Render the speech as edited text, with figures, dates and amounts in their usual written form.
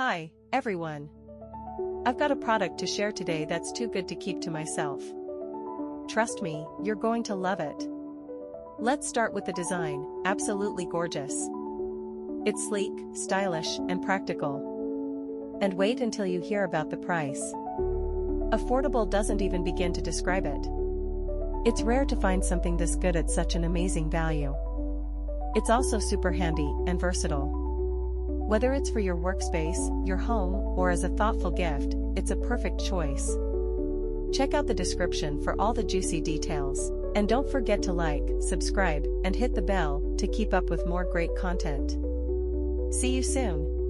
Hi, everyone. I've got a product to share today that's too good to keep to myself. Trust me, you're going to love it. Let's start with the design, absolutely gorgeous. It's sleek, stylish, and practical. And wait until you hear about the price. Affordable doesn't even begin to describe it. It's rare to find something this good at such an amazing value. It's also super handy and versatile. Whether it's for your workspace, your home, or as a thoughtful gift, it's a perfect choice. Check out the description for all the juicy details. And don't forget to like, subscribe, and hit the bell to keep up with more great content. See you soon.